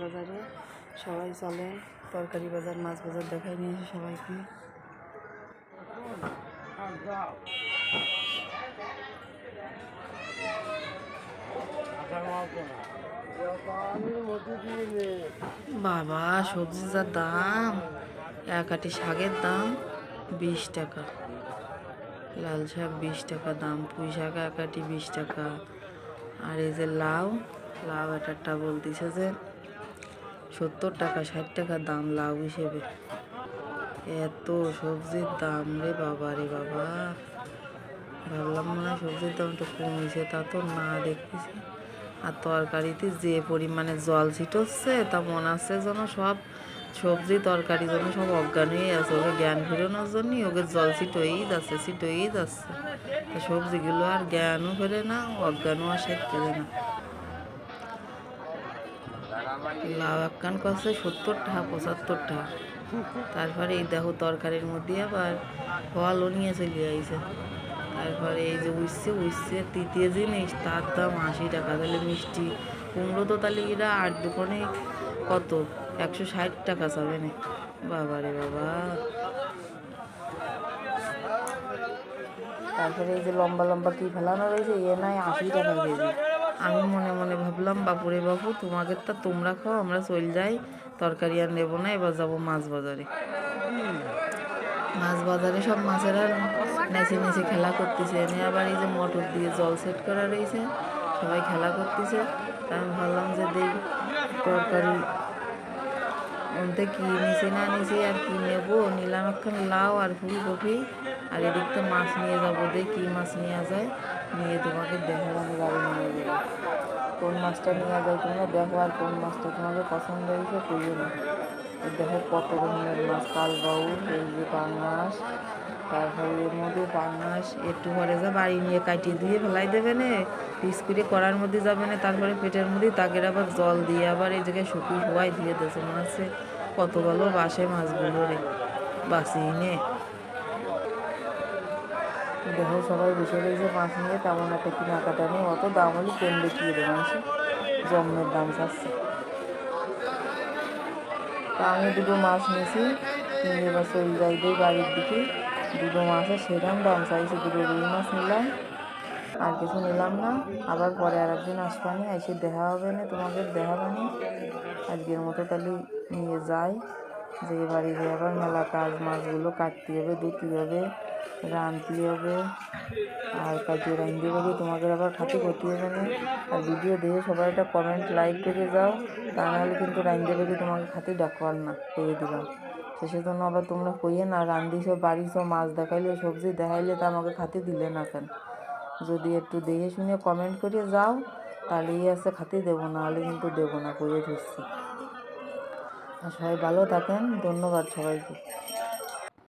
বাজারে। সবাই চলেন তরকারি বাজার মাছ বাজার দেখাই নিয়েছে সবাইকে। বাবা সবজি যা দাম, এক আটি শাকের দাম 20 টাকা, লাল শাক 20 টাকা দাম, পুঁই শাক এক আটি 20 টাকা। আর এই যে লাউ একটা বলতেছে যে 70 টাকা 60 টাকা দাম লাউ হিসেবে। এত সবজির দাম রে বাবা রে বাবা, ভাবলাম মনে হয় সবজির দামটা কমেছে, তা তো না দেখতেছি। আর তরকারিতে যে পরিমাণে জল ছিটচ্ছে তা মনে হচ্ছে যেন সব সবজি তরকারি যেন সব অজ্ঞান হয়ে আছে, ওকে জ্ঞান ফেরানোর জন্যই ওকে জল ছিটোই যাচ্ছে। তা সবজিগুলো আর জ্ঞানও ফেরে না, অজ্ঞানও আর শেখ ফেরে না। লাউ একখান কষে 70 টাকা 75 টাকা। তারপরে এই দেখো তরকারির মধ্যে আবার ফলও নিয়ে চলে আইছে। তারপরে এই যে উচ্ছে তৃতীয় জিনিস, তার দাম 80 টাকা। তাহলে মিষ্টি কুমড়ো তো তাহলে এরা 8 দোকানে কত 160 টাকা যাবে না। বাবা রে বাবা। তারপরে এই যে লম্বা লম্বা কি ফেলানো রয়েছে, এ নয় 80 টাকা কেজি। আমি মনে মনে ভাবলাম বাপুরে বাবু, তোমাকে তা তোমরা খাও, আমরা চল যাই, তরকারি আর নেবো না, এবার যাবো মাছ বাজারে। মাছ বাজারে সব মাছেরা নেচে নেচে খেলা করতেছে। এনে আবার এই যে মোটর দিয়ে জল সেট করা রয়েছে, সবাই খেলা করতেছে। তা আমি ভাবলাম যে দেখ তরকারি ওনতে কি নিচে না নিচে আর কি নেবো। নিলাম একখান লাউ আর ফুলকপি, আর এদিকটা মাছ নিয়ে যাবো। দেখ কী মাছ নেওয়া যায়, নিয়ে তোমাকে দেখো, আমি বাড়ি নিয়ে যাবো। কোন মাছটা নেওয়া যায় তোমরা দেখো, আর কোন মাছটা তোমাদের পছন্দ হয়েছে কইও না। দেখো কত রকমের মাছ, কালবাউস, এই যে পাঙাশ, তারপরে এর মধ্যে পাঙাশ একটু পরে যা বাড়ি নিয়ে কাটিয়ে দিয়ে ফেলাই দেবে না, পিস করে করার মধ্যে যাবে না, তারপরে পেটের মধ্যে তাকের আবার জল দিয়ে আবার এই জায়গায় শুকিয়ে সবাই দিয়ে দিয়েছে। মনে হচ্ছে কত ভালো বাসে মাছগুলো রে, বাঁচিয়ে নে। দেখো সবাই বসে রয়েছে মাছ নিয়ে, তেমন একটা কেনাকাটা নেই, অত দাম হলে কেন দেখিয়ে দেবে, মানুষ জন্মের দাম চাচ্ছে। তা আমি দুটো মাছ নিয়েছি, নিয়ে এবার চলে যাই দিয়ে বাড়ির দিকে। দুটো মাছের সেরকম দাম চাইছে, দুটো রুই মাছ নিলাম, আর কিছু নিলাম না। আবার পরে আর একদিন আসবানি, এসে দেখা হবে না, তোমাকে দেখাবানি। আজকের মতো তাহলে নিয়ে যাই, যে বাড়ি দিয়ে আবার মেলা কাজ, মাছগুলো কাটতে হবে, ধুতে হবে, রাঁধতে হবে, আর কাটিয়ে রাঁধতে হবে, তোমাকে আবার খাতে করতে হবে না। আর ভিডিও দেখে সবাই একটা কমেন্ট লাইক করে যাও, তা নাহলে কিন্তু রাঁধতে হবে তোমাকে খাতে ডাকবার না, কইয়ে দিলাম। শেষের জন্য আবার তোমরা কইয়ে না রাঁধিস বাড়িস, মাছ দেখাইলে সবজি দেখাইলে তা আমাকে খাতে দিলে না কেন। যদি একটু দেখে শুনে কমেন্ট করে যাও তাহলেই আছে খাতে দেবো, না হলে কিন্তু দেবো না, কইয়ে ধরছি। আর সবাই ভালো থাকেন, ধন্যবাদ সবাইকে।